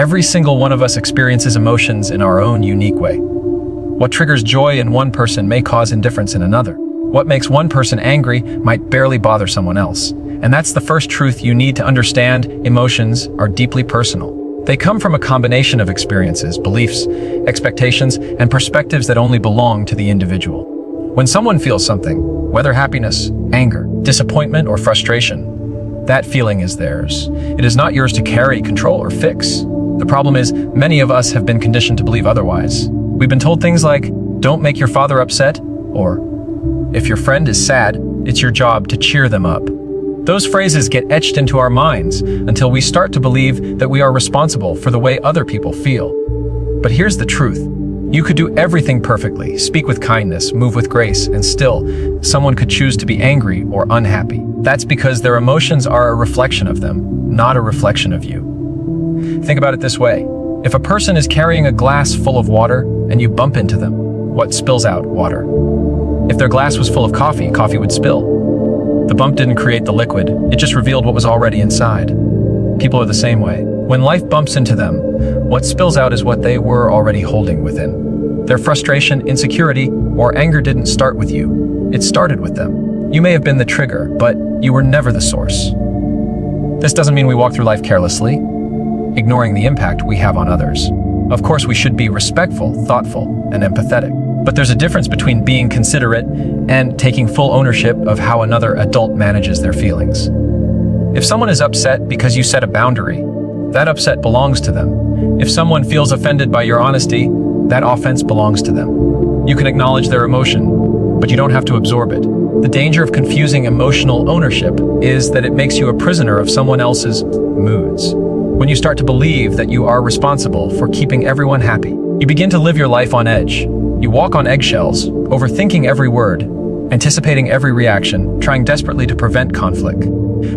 Every single one of us experiences emotions in our own unique way. What triggers joy in one person may cause indifference in another. What makes one person angry might barely bother someone else. And that's the first truth you need to understand: emotions are deeply personal. They come from a combination of experiences, beliefs, expectations, and perspectives that only belong to the individual. When someone feels something, whether happiness, anger, disappointment, or frustration, that feeling is theirs. It is not yours to carry, control, or fix. The problem is, many of us have been conditioned to believe otherwise. We've been told things like, "Don't make your father upset," or "If your friend is sad, it's your job to cheer them up." Those phrases get etched into our minds until we start to believe that we are responsible for the way other people feel. But here's the truth. You could do everything perfectly, speak with kindness, move with grace, and still, someone could choose to be angry or unhappy. That's because their emotions are a reflection of them, not a reflection of you. Think about it this way. If a person is carrying a glass full of water and you bump into them, what spills out? Water. If their glass was full of coffee, coffee would spill. The bump didn't create the liquid, it just revealed what was already inside. People are the same way. When life bumps into them, what spills out is what they were already holding within. Their frustration, insecurity, or anger didn't start with you. It started with them. You may have been the trigger, but you were never the source. This doesn't mean we walk through life carelessly, ignoring the impact we have on others. Of course, we should be respectful, thoughtful, and empathetic. But there's a difference between being considerate and taking full ownership of how another adult manages their feelings. If someone is upset because you set a boundary, that upset belongs to them. If someone feels offended by your honesty, that offense belongs to them. You can acknowledge their emotion, but you don't have to absorb it. The danger of confusing emotional ownership is that it makes you a prisoner of someone else's moods. When you start to believe that you are responsible for keeping everyone happy, you begin to live your life on edge. You walk on eggshells, overthinking every word, anticipating every reaction, trying desperately to prevent conflict.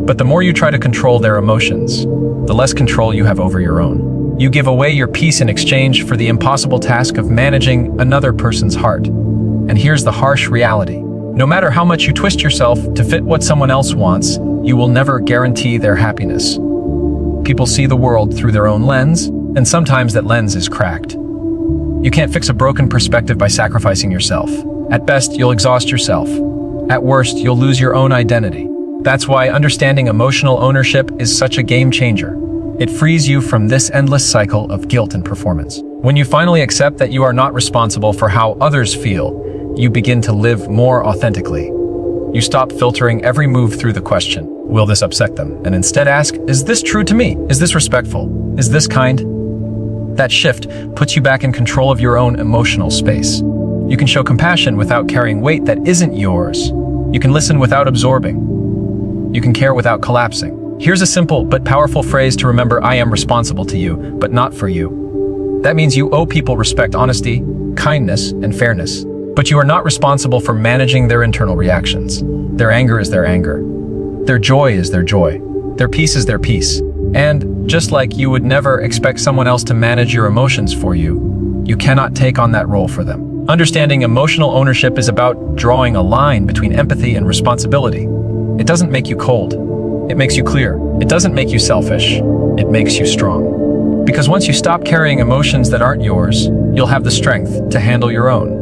But the more you try to control their emotions, the less control you have over your own. You give away your peace in exchange for the impossible task of managing another person's heart. And here's the harsh reality. No matter how much you twist yourself to fit what someone else wants, you will never guarantee their happiness. People see the world through their own lens, and sometimes that lens is cracked. You can't fix a broken perspective by sacrificing yourself. At best, you'll exhaust yourself. At worst, you'll lose your own identity. That's why understanding emotional ownership is such a game changer. It frees you from this endless cycle of guilt and performance. When you finally accept that you are not responsible for how others feel, you begin to live more authentically. You stop filtering every move through the question, will this upset them? And instead ask, is this true to me? Is this respectful? Is this kind? That shift puts you back in control of your own emotional space. You can show compassion without carrying weight that isn't yours. You can listen without absorbing. You can care without collapsing. Here's a simple but powerful phrase to remember: I am responsible to you, but not for you. That means you owe people respect, honesty, kindness, and fairness. But you are not responsible for managing their internal reactions. Their anger is their anger. Their joy is their joy. Their peace is their peace. And just like you would never expect someone else to manage your emotions for you, you cannot take on that role for them. Understanding emotional ownership is about drawing a line between empathy and responsibility. It doesn't make you cold. It makes you clear. It doesn't make you selfish. It makes you strong. Because once you stop carrying emotions that aren't yours, you'll have the strength to handle your own.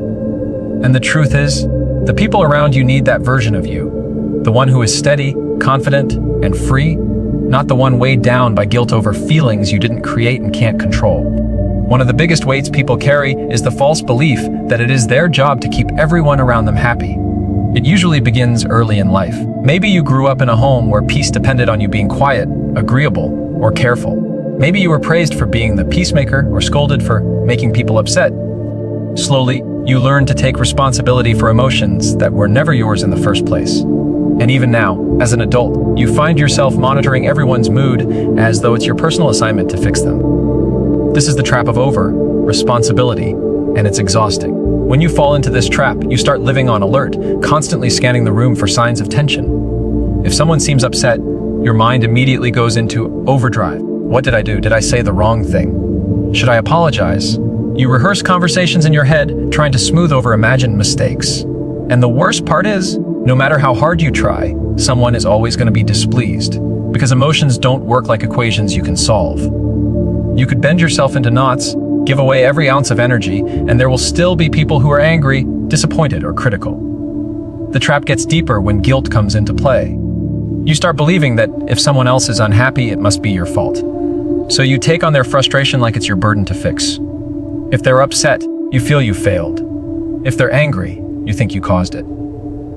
And the truth is, the people around you need that version of you. The one who is steady, confident, and free, not the one weighed down by guilt over feelings you didn't create and can't control. One of the biggest weights people carry is the false belief that it is their job to keep everyone around them happy. It usually begins early in life. Maybe you grew up in a home where peace depended on you being quiet, agreeable, or careful. Maybe you were praised for being the peacemaker or scolded for making people upset. Slowly, you learn to take responsibility for emotions that were never yours in the first place. And even now, as an adult, you find yourself monitoring everyone's mood as though it's your personal assignment to fix them. This is the trap of responsibility, and it's exhausting. When you fall into this trap, you start living on alert, constantly scanning the room for signs of tension. If someone seems upset, your mind immediately goes into overdrive. What did I do? Did I say the wrong thing? Should I apologize? You rehearse conversations in your head, trying to smooth over imagined mistakes. And the worst part is, no matter how hard you try, someone is always going to be displeased, because emotions don't work like equations you can solve. You could bend yourself into knots, give away every ounce of energy, and there will still be people who are angry, disappointed, or critical. The trap gets deeper when guilt comes into play. You start believing that if someone else is unhappy, it must be your fault. So you take on their frustration like it's your burden to fix. If they're upset, you feel you failed. If they're angry, you think you caused it.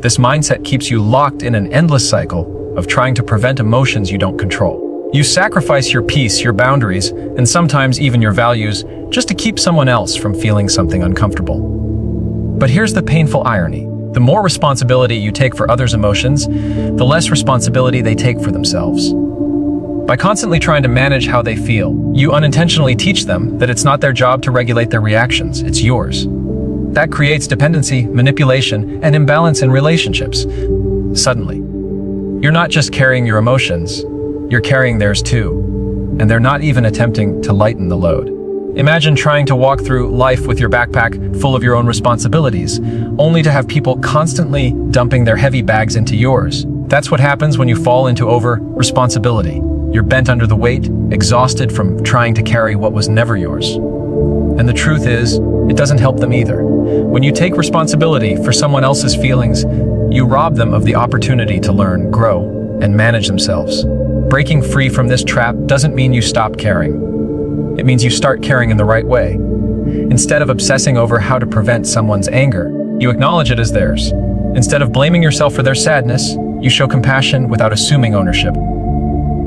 This mindset keeps you locked in an endless cycle of trying to prevent emotions you don't control. You sacrifice your peace, your boundaries, and sometimes even your values just to keep someone else from feeling something uncomfortable. But here's the painful irony. The more responsibility you take for others' emotions, the less responsibility they take for themselves. By constantly trying to manage how they feel, you unintentionally teach them that it's not their job to regulate their reactions, it's yours. That creates dependency, manipulation, and imbalance in relationships. Suddenly, you're not just carrying your emotions, you're carrying theirs too, and they're not even attempting to lighten the load. Imagine trying to walk through life with your backpack full of your own responsibilities, only to have people constantly dumping their heavy bags into yours. That's what happens when you fall into over-responsibility. You're bent under the weight, exhausted from trying to carry what was never yours. And the truth is, it doesn't help them either. When you take responsibility for someone else's feelings, you rob them of the opportunity to learn, grow, and manage themselves. Breaking free from this trap doesn't mean you stop caring. It means you start caring in the right way. Instead of obsessing over how to prevent someone's anger, you acknowledge it as theirs. Instead of blaming yourself for their sadness, you show compassion without assuming ownership.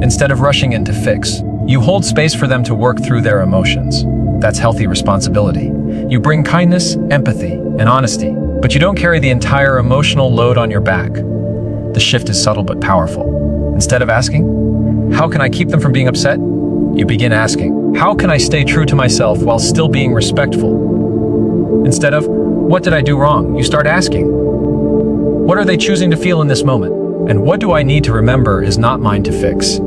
Instead of rushing in to fix, you hold space for them to work through their emotions. That's healthy responsibility. You bring kindness, empathy, and honesty, but you don't carry the entire emotional load on your back. The shift is subtle but powerful. Instead of asking, how can I keep them from being upset? You begin asking, how can I stay true to myself while still being respectful? Instead of, what did I do wrong? You start asking, what are they choosing to feel in this moment? And what do I need to remember is not mine to fix?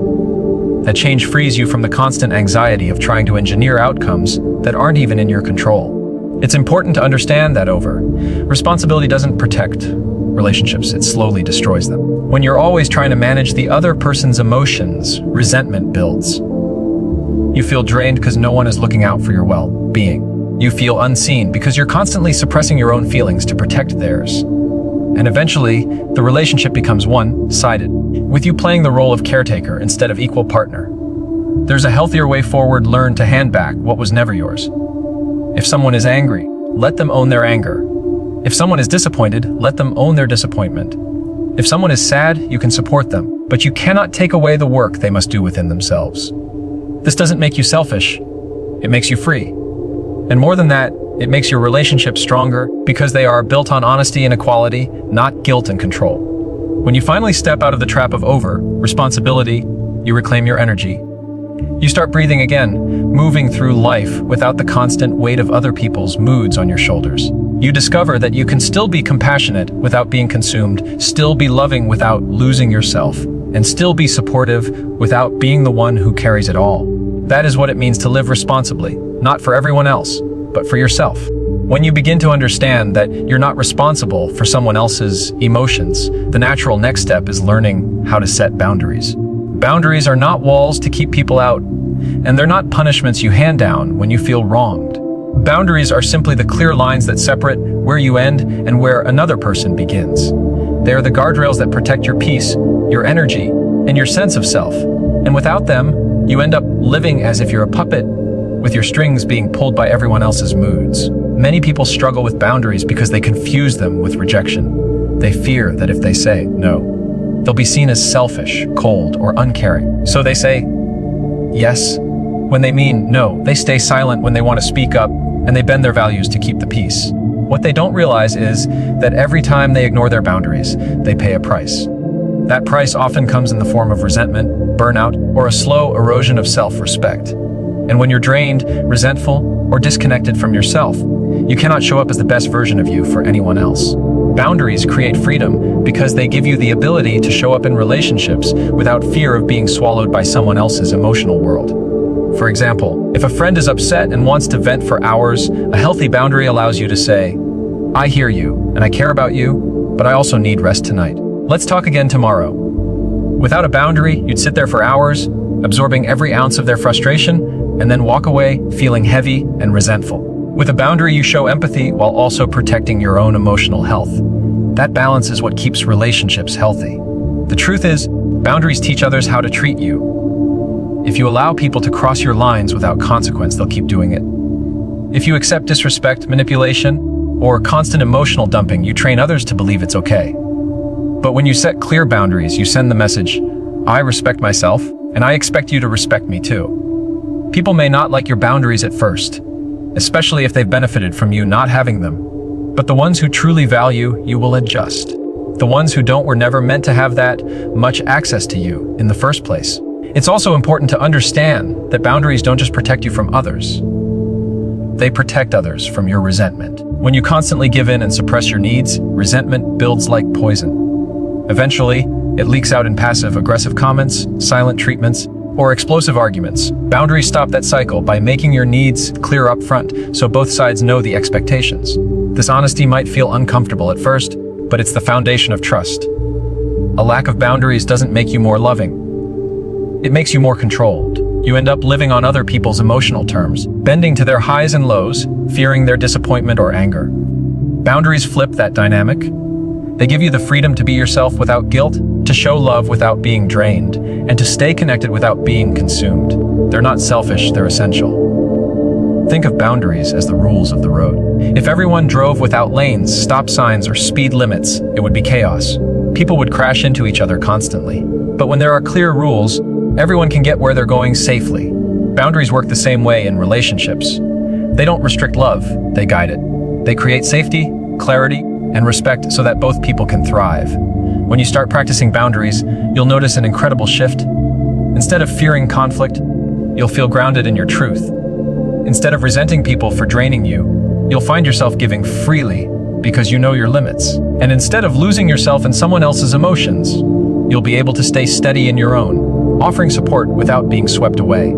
That change frees you from the constant anxiety of trying to engineer outcomes that aren't even in your control. It's important to understand that responsibility doesn't protect relationships, it slowly destroys them. When you're always trying to manage the other person's emotions, resentment builds. You feel drained because no one is looking out for your well-being. You feel unseen because you're constantly suppressing your own feelings to protect theirs. And eventually, the relationship becomes one-sided, with you playing the role of caretaker instead of equal partner. There's a healthier way forward. Learn to hand back what was never yours. If someone is angry, let them own their anger. If someone is disappointed, let them own their disappointment. If someone is sad, you can support them, but you cannot take away the work they must do within themselves. This doesn't make you selfish, it makes you free. And more than that, it makes your relationships stronger because they are built on honesty and equality, not guilt and control. When you finally step out of the trap of responsibility, you reclaim your energy. You start breathing again, moving through life without the constant weight of other people's moods on your shoulders. You discover that you can still be compassionate without being consumed, still be loving without losing yourself, and still be supportive without being the one who carries it all. That is what it means to live responsibly, not for everyone else, but for yourself. When you begin to understand that you're not responsible for someone else's emotions, the natural next step is learning how to set boundaries. Boundaries are not walls to keep people out, and they're not punishments you hand down when you feel wronged. Boundaries are simply the clear lines that separate where you end and where another person begins. They are the guardrails that protect your peace, your energy, and your sense of self. And without them, you end up living as if you're a puppet, with your strings being pulled by everyone else's moods. Many people struggle with boundaries because they confuse them with rejection. They fear that if they say no, they'll be seen as selfish, cold, or uncaring. So they say yes when they mean no. They stay silent when they want to speak up, and they bend their values to keep the peace. What they don't realize is that every time they ignore their boundaries, they pay a price. That price often comes in the form of resentment, burnout, or a slow erosion of self-respect. And when you're drained, resentful, or disconnected from yourself, you cannot show up as the best version of you for anyone else. Boundaries create freedom because they give you the ability to show up in relationships without fear of being swallowed by someone else's emotional world. For example, if a friend is upset and wants to vent for hours, a healthy boundary allows you to say, I hear you, and I care about you, but I also need rest tonight. Let's talk again tomorrow. Without a boundary, you'd sit there for hours, absorbing every ounce of their frustration, and then walk away feeling heavy and resentful. With a boundary, you show empathy while also protecting your own emotional health. That balance is what keeps relationships healthy. The truth is, boundaries teach others how to treat you. If you allow people to cross your lines without consequence, they'll keep doing it. If you accept disrespect, manipulation, or constant emotional dumping, you train others to believe it's okay. But when you set clear boundaries, you send the message, I respect myself, and I expect you to respect me too. People may not like your boundaries at first, especially if they've benefited from you not having them. But the ones who truly value you will adjust. The ones who don't were never meant to have that much access to you in the first place. It's also important to understand that boundaries don't just protect you from others. They protect others from your resentment. When you constantly give in and suppress your needs, resentment builds like poison. Eventually, it leaks out in passive-aggressive comments, silent treatments, or explosive arguments. Boundaries stop that cycle by making your needs clear up front so both sides know the expectations. This honesty might feel uncomfortable at first, but it's the foundation of trust. A lack of boundaries doesn't make you more loving. It makes you more controlled. You end up living on other people's emotional terms, bending to their highs and lows, fearing their disappointment or anger. Boundaries flip that dynamic. They give you the freedom to be yourself without guilt, to show love without being drained, and to stay connected without being consumed. They're not selfish, they're essential. Think of boundaries as the rules of the road. If everyone drove without lanes, stop signs, or speed limits, it would be chaos. People would crash into each other constantly. But when there are clear rules, everyone can get where they're going safely. Boundaries work the same way in relationships. They don't restrict love, they guide it. They create safety, clarity, and respect so that both people can thrive. When you start practicing boundaries, you'll notice an incredible shift. Instead of fearing conflict, you'll feel grounded in your truth. Instead of resenting people for draining you, you'll find yourself giving freely because you know your limits. And instead of losing yourself in someone else's emotions, you'll be able to stay steady in your own, offering support without being swept away.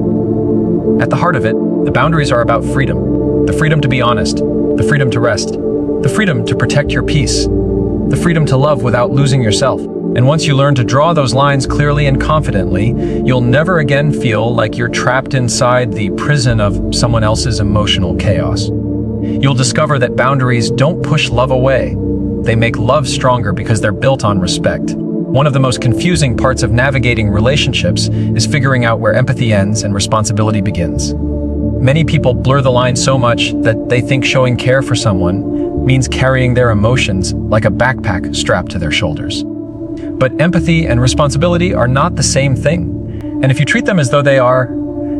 At the heart of it, the boundaries are about freedom. The freedom to be honest, the freedom to rest, the freedom to protect your peace, the freedom to love without losing yourself. And once you learn to draw those lines clearly and confidently, you'll never again feel like you're trapped inside the prison of someone else's emotional chaos. You'll discover that boundaries don't push love away. They make love stronger because they're built on respect. One of the most confusing parts of navigating relationships is figuring out where empathy ends and responsibility begins. Many people blur the line so much that they think showing care for someone means carrying their emotions like a backpack strapped to their shoulders. But empathy and responsibility are not the same thing. And if you treat them as though they are,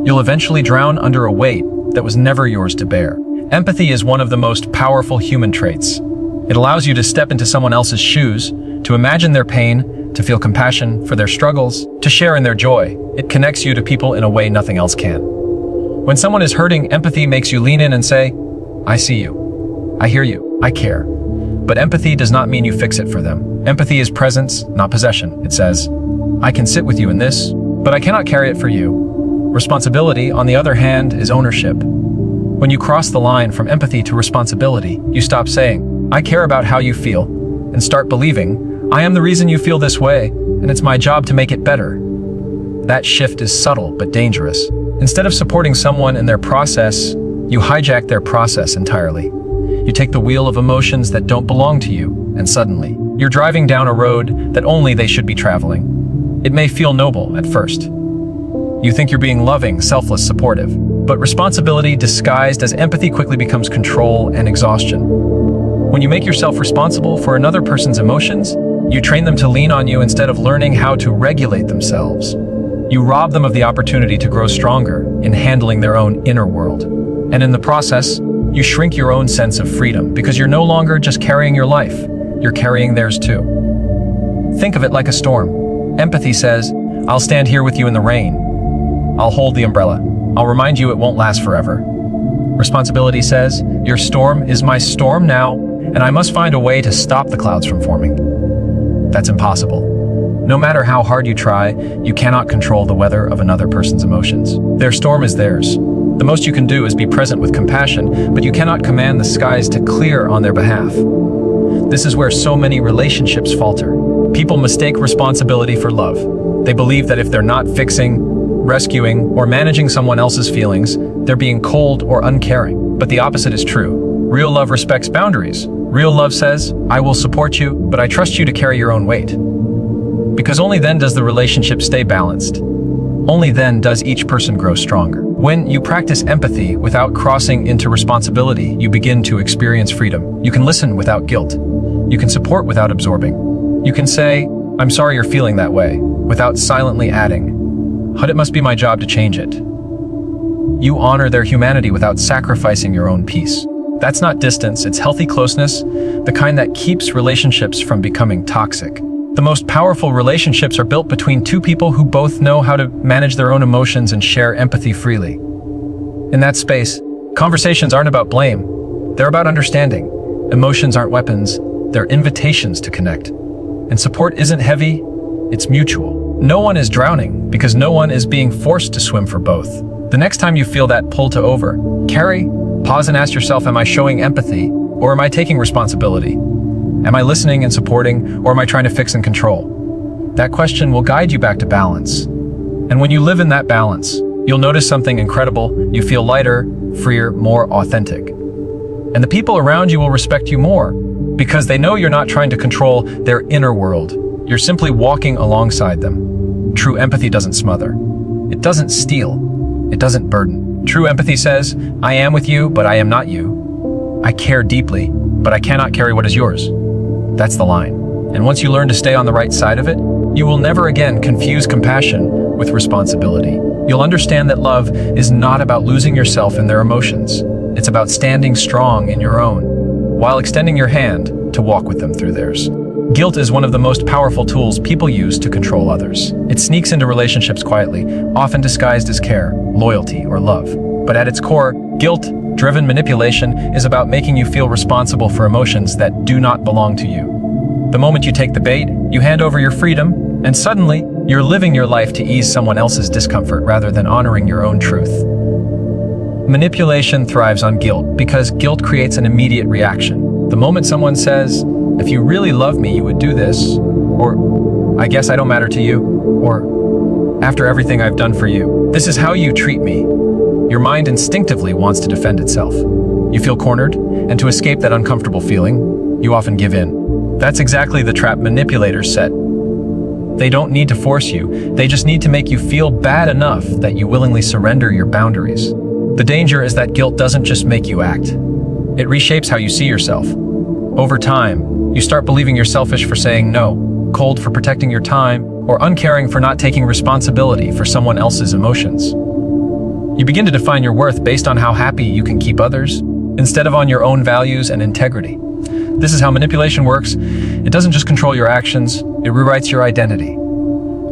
you'll eventually drown under a weight that was never yours to bear. Empathy is one of the most powerful human traits. It allows you to step into someone else's shoes, to imagine their pain, to feel compassion for their struggles, to share in their joy. It connects you to people in a way nothing else can. When someone is hurting, empathy makes you lean in and say, I see you, I hear you, I care. But empathy does not mean you fix it for them. Empathy is presence, not possession. It says, I can sit with you in this, but I cannot carry it for you. Responsibility, on the other hand, is ownership. When you cross the line from empathy to responsibility, you stop saying, I care about how you feel, and start believing, I am the reason you feel this way, and it's my job to make it better. That shift is subtle but dangerous. Instead of supporting someone in their process, you hijack their process entirely. You take the wheel of emotions that don't belong to you, and suddenly, you're driving down a road that only they should be traveling. It may feel noble at first. You think you're being loving, selfless, supportive. But responsibility disguised as empathy quickly becomes control and exhaustion. When you make yourself responsible for another person's emotions, you train them to lean on you instead of learning how to regulate themselves. You rob them of the opportunity to grow stronger in handling their own inner world. And in the process, you shrink your own sense of freedom because you're no longer just carrying your life, you're carrying theirs too. Think of it like a storm. Empathy says, I'll stand here with you in the rain. I'll hold the umbrella. I'll remind you it won't last forever. Responsibility says, your storm is my storm now, and I must find a way to stop the clouds from forming. That's impossible. No matter how hard you try, you cannot control the weather of another person's emotions. Their storm is theirs. The most you can do is be present with compassion, but you cannot command the skies to clear on their behalf. This is where so many relationships falter. People mistake responsibility for love. They believe that if they're not fixing, rescuing, or managing someone else's feelings, they're being cold or uncaring. But the opposite is true. Real love respects boundaries. Real love says, I will support you, but I trust you to carry your own weight. Because only then does the relationship stay balanced. Only then does each person grow stronger. When you practice empathy without crossing into responsibility, you begin to experience freedom. You can listen without guilt. You can support without absorbing. You can say, I'm sorry you're feeling that way, without silently adding, but it must be my job to change it. You honor their humanity without sacrificing your own peace. That's not distance, it's healthy closeness, the kind that keeps relationships from becoming toxic. The most powerful relationships are built between two people who both know how to manage their own emotions and share empathy freely. In that space, conversations aren't about blame, they're about understanding. Emotions aren't weapons, they're invitations to connect. And support isn't heavy, it's mutual. No one is drowning because no one is being forced to swim for both. The next time you feel that pull to over, pause and ask yourself, am I showing empathy or am I taking responsibility? Am I listening and supporting, or am I trying to fix and control? That question will guide you back to balance. And when you live in that balance, you'll notice something incredible. You feel lighter, freer, more authentic. And the people around you will respect you more because they know you're not trying to control their inner world. You're simply walking alongside them. True empathy doesn't smother. It doesn't steal. It doesn't burden. True empathy says, I am with you, but I am not you. I care deeply, but I cannot carry what is yours. That's the line. And once you learn to stay on the right side of it, you will never again confuse compassion with responsibility. You'll understand that love is not about losing yourself in their emotions. It's about standing strong in your own, while extending your hand to walk with them through theirs. Guilt is one of the most powerful tools people use to control others. It sneaks into relationships quietly, often disguised as care, loyalty, or love. But at its core, guilt-driven manipulation is about making you feel responsible for emotions that do not belong to you. The moment you take the bait, you hand over your freedom, and suddenly, you're living your life to ease someone else's discomfort rather than honoring your own truth. Manipulation thrives on guilt because guilt creates an immediate reaction. The moment someone says, if you really love me, you would do this, or I guess I don't matter to you, or after everything I've done for you, this is how you treat me. Your mind instinctively wants to defend itself. You feel cornered, and to escape that uncomfortable feeling, you often give in. That's exactly the trap manipulators set. They don't need to force you, they just need to make you feel bad enough that you willingly surrender your boundaries. The danger is that guilt doesn't just make you act. It reshapes how you see yourself. Over time, you start believing you're selfish for saying no, cold for protecting your time, or uncaring for not taking responsibility for someone else's emotions. You begin to define your worth based on how happy you can keep others, instead of on your own values and integrity. This is how manipulation works. It doesn't just control your actions, it rewrites your identity.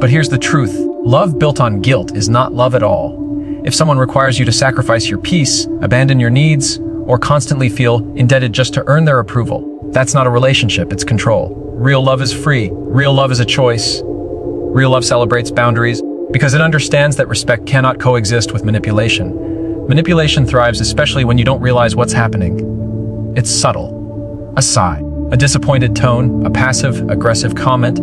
But here's the truth. Love built on guilt is not love at all. If someone requires you to sacrifice your peace, abandon your needs, or constantly feel indebted just to earn their approval, that's not a relationship, it's control. Real love is free. Real love is a choice. Real love celebrates boundaries because it understands that respect cannot coexist with manipulation. Manipulation thrives especially when you don't realize what's happening. It's subtle. A sigh, a disappointed tone, a passive-aggressive comment.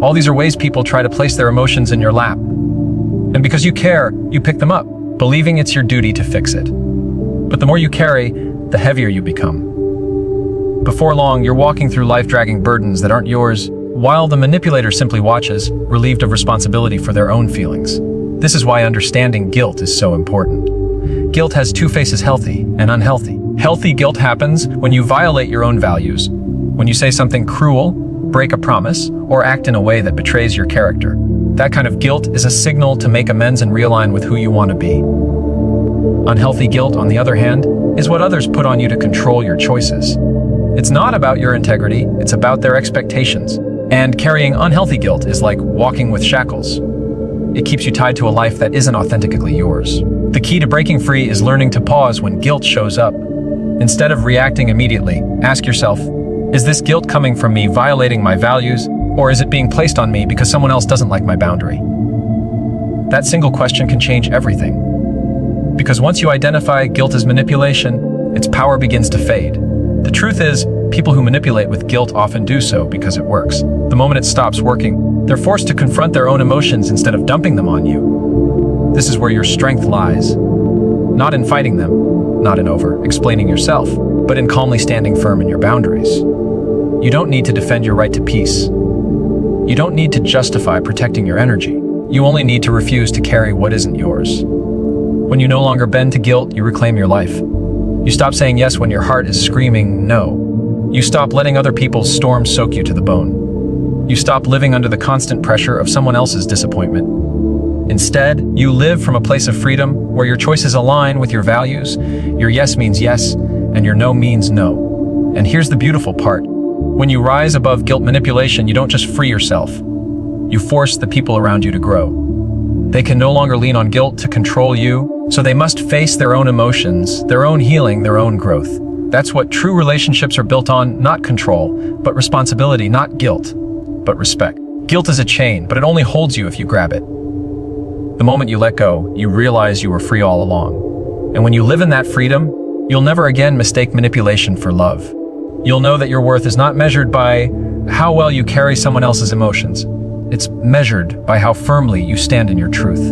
All these are ways people try to place their emotions in your lap. And because you care, you pick them up, believing it's your duty to fix it. But the more you carry, the heavier you become. Before long, you're walking through life dragging burdens that aren't yours, while the manipulator simply watches, relieved of responsibility for their own feelings. This is why understanding guilt is so important. Guilt has two faces, healthy and unhealthy. Healthy guilt happens when you violate your own values, when you say something cruel, break a promise, or act in a way that betrays your character. That kind of guilt is a signal to make amends and realign with who you want to be. Unhealthy guilt, on the other hand, is what others put on you to control your choices. It's not about your integrity, it's about their expectations. And carrying unhealthy guilt is like walking with shackles. It keeps you tied to a life that isn't authentically yours. The key to breaking free is learning to pause when guilt shows up. Instead of reacting immediately, ask yourself, is this guilt coming from me violating my values, or is it being placed on me because someone else doesn't like my boundary? That single question can change everything. Because once you identify guilt as manipulation, its power begins to fade. The truth is, people who manipulate with guilt often do so because it works. The moment it stops working, they're forced to confront their own emotions instead of dumping them on you. This is where your strength lies. Not in fighting them, not in over-explaining yourself, but in calmly standing firm in your boundaries. You don't need to defend your right to peace. You don't need to justify protecting your energy. You only need to refuse to carry what isn't yours. When you no longer bend to guilt, you reclaim your life. You stop saying yes when your heart is screaming no. You stop letting other people's storms soak you to the bone. You stop living under the constant pressure of someone else's disappointment. Instead, you live from a place of freedom where your choices align with your values. Your yes means yes, and your no means no. And here's the beautiful part. When you rise above guilt manipulation, you don't just free yourself. You force the people around you to grow. They can no longer lean on guilt to control you, so they must face their own emotions, their own healing, their own growth. That's what true relationships are built on, not control, but responsibility, not guilt, but respect. Guilt is a chain, but it only holds you if you grab it. The moment you let go, you realize you were free all along. And when you live in that freedom, you'll never again mistake manipulation for love. You'll know that your worth is not measured by how well you carry someone else's emotions. It's measured by how firmly you stand in your truth.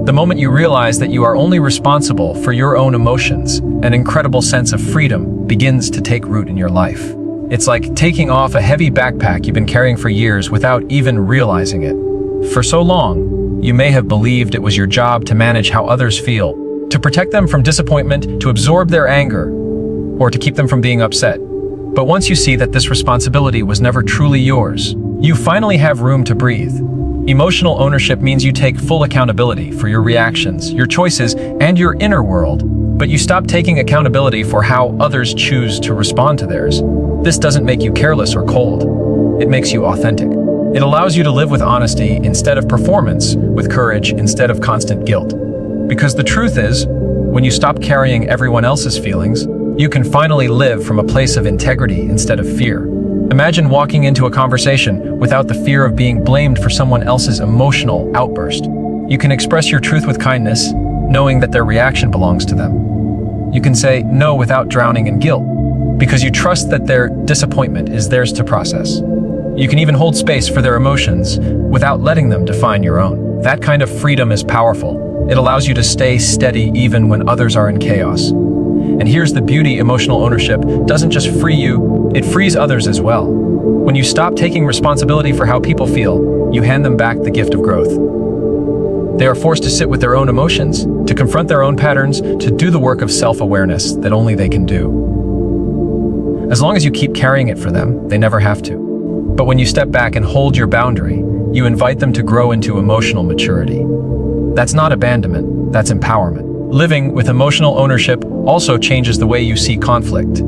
The moment you realize that you are only responsible for your own emotions, an incredible sense of freedom begins to take root in your life. It's like taking off a heavy backpack you've been carrying for years without even realizing it. For so long, you may have believed it was your job to manage how others feel, to protect them from disappointment, to absorb their anger, or to keep them from being upset. But once you see that this responsibility was never truly yours, you finally have room to breathe. Emotional ownership means you take full accountability for your reactions, your choices, and your inner world, but you stop taking accountability for how others choose to respond to theirs. This doesn't make you careless or cold. It makes you authentic. It allows you to live with honesty instead of performance, with courage instead of constant guilt. Because the truth is, when you stop carrying everyone else's feelings, you can finally live from a place of integrity instead of fear. Imagine walking into a conversation without the fear of being blamed for someone else's emotional outburst. You can express your truth with kindness, knowing that their reaction belongs to them. You can say no without drowning in guilt, because you trust that their disappointment is theirs to process. You can even hold space for their emotions without letting them define your own. That kind of freedom is powerful. It allows you to stay steady even when others are in chaos. And here's the beauty: emotional ownership doesn't just free you, it frees others as well. When you stop taking responsibility for how people feel, you hand them back the gift of growth. They are forced to sit with their own emotions, to confront their own patterns, to do the work of self-awareness that only they can do. As long as you keep carrying it for them, they never have to. But when you step back and hold your boundary, you invite them to grow into emotional maturity. That's not abandonment, that's empowerment. Living with emotional ownership also changes the way you see conflict.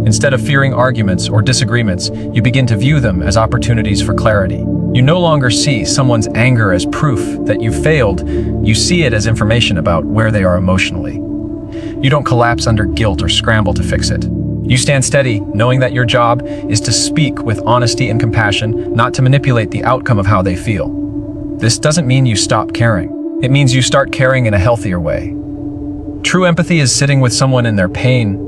Instead of fearing arguments or disagreements, you begin to view them as opportunities for clarity. You no longer see someone's anger as proof that you failed, you see it as information about where they are emotionally. You don't collapse under guilt or scramble to fix it. You stand steady, knowing that your job is to speak with honesty and compassion, not to manipulate the outcome of how they feel. This doesn't mean you stop caring. It means you start caring in a healthier way. True empathy is sitting with someone in their pain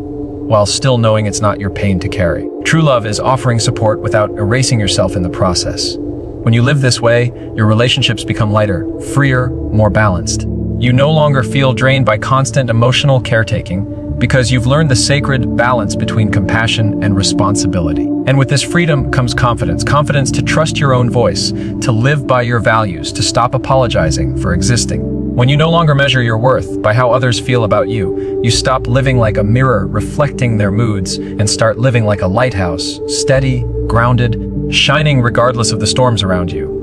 while still knowing it's not your pain to carry. True love is offering support without erasing yourself in the process. When you live this way, your relationships become lighter, freer, more balanced. You no longer feel drained by constant emotional caretaking because you've learned the sacred balance between compassion and responsibility. And with this freedom comes confidence. Confidence to trust your own voice, to live by your values, to stop apologizing for existing. When you no longer measure your worth by how others feel about you, you stop living like a mirror reflecting their moods and start living like a lighthouse, steady, grounded, shining regardless of the storms around you.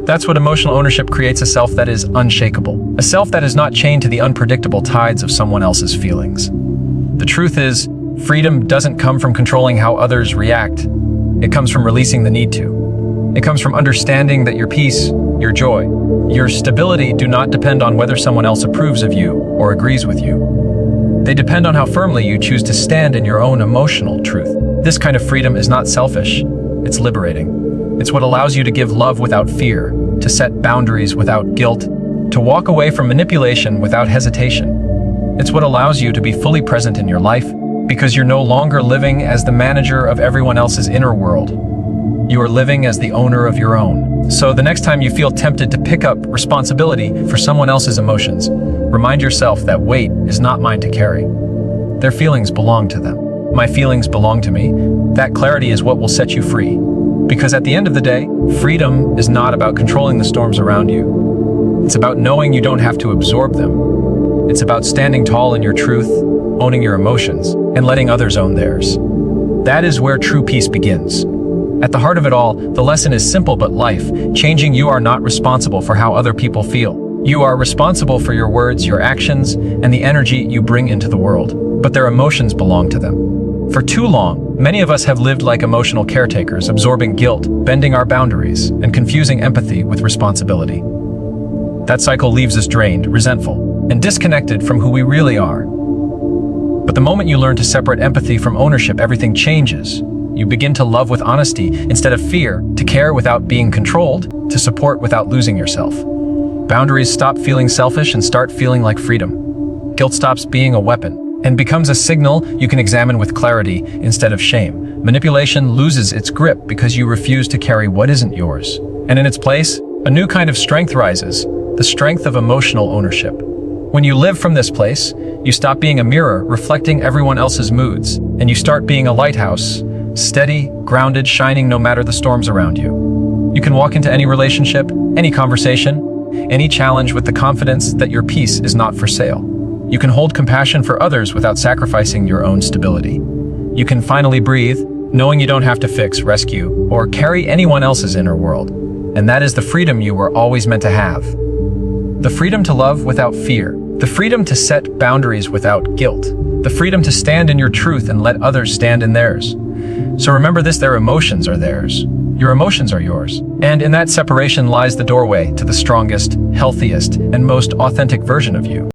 That's what emotional ownership creates: a self that is unshakable, a self that is not chained to the unpredictable tides of someone else's feelings. The truth is, freedom doesn't come from controlling how others react. It comes from releasing the need to. It comes from understanding that your peace, your joy, your stability do not depend on whether someone else approves of you or agrees with you. They depend on how firmly you choose to stand in your own emotional truth. This kind of freedom is not selfish, it's liberating. It's what allows you to give love without fear, to set boundaries without guilt, to walk away from manipulation without hesitation. It's what allows you to be fully present in your life because you're no longer living as the manager of everyone else's inner world. You are living as the owner of your own. So the next time you feel tempted to pick up responsibility for someone else's emotions, remind yourself that weight is not mine to carry. Their feelings belong to them. My feelings belong to me. That clarity is what will set you free. Because at the end of the day, freedom is not about controlling the storms around you. It's about knowing you don't have to absorb them. It's about standing tall in your truth, owning your emotions, and letting others own theirs. That is where true peace begins. At the heart of it all, the lesson is simple but life-changing. You are not responsible for how other people feel. You are responsible for your words, your actions, and the energy you bring into the world. But their emotions belong to them. For too long, many of us have lived like emotional caretakers, absorbing guilt, bending our boundaries, and confusing empathy with responsibility. That cycle leaves us drained, resentful, and disconnected from who we really are. But the moment you learn to separate empathy from ownership, everything changes. You begin to love with honesty instead of fear, to care without being controlled, to support without losing yourself. Boundaries stop feeling selfish and start feeling like freedom. Guilt stops being a weapon and becomes a signal you can examine with clarity instead of shame. Manipulation loses its grip because you refuse to carry what isn't yours. And in its place, a new kind of strength rises, the strength of emotional ownership. When you live from this place, you stop being a mirror reflecting everyone else's moods, and you start being a lighthouse, steady, grounded, shining no matter the storms around you. You can walk into any relationship, any conversation, any challenge with the confidence that your peace is not for sale. You can hold compassion for others without sacrificing your own stability. You can finally breathe, knowing you don't have to fix, rescue, or carry anyone else's inner world. And that is the freedom you were always meant to have. The freedom to love without fear. The freedom to set boundaries without guilt. The freedom to stand in your truth and let others stand in theirs. So remember this, their emotions are theirs. Your emotions are yours. And in that separation lies the doorway to the strongest, healthiest, and most authentic version of you.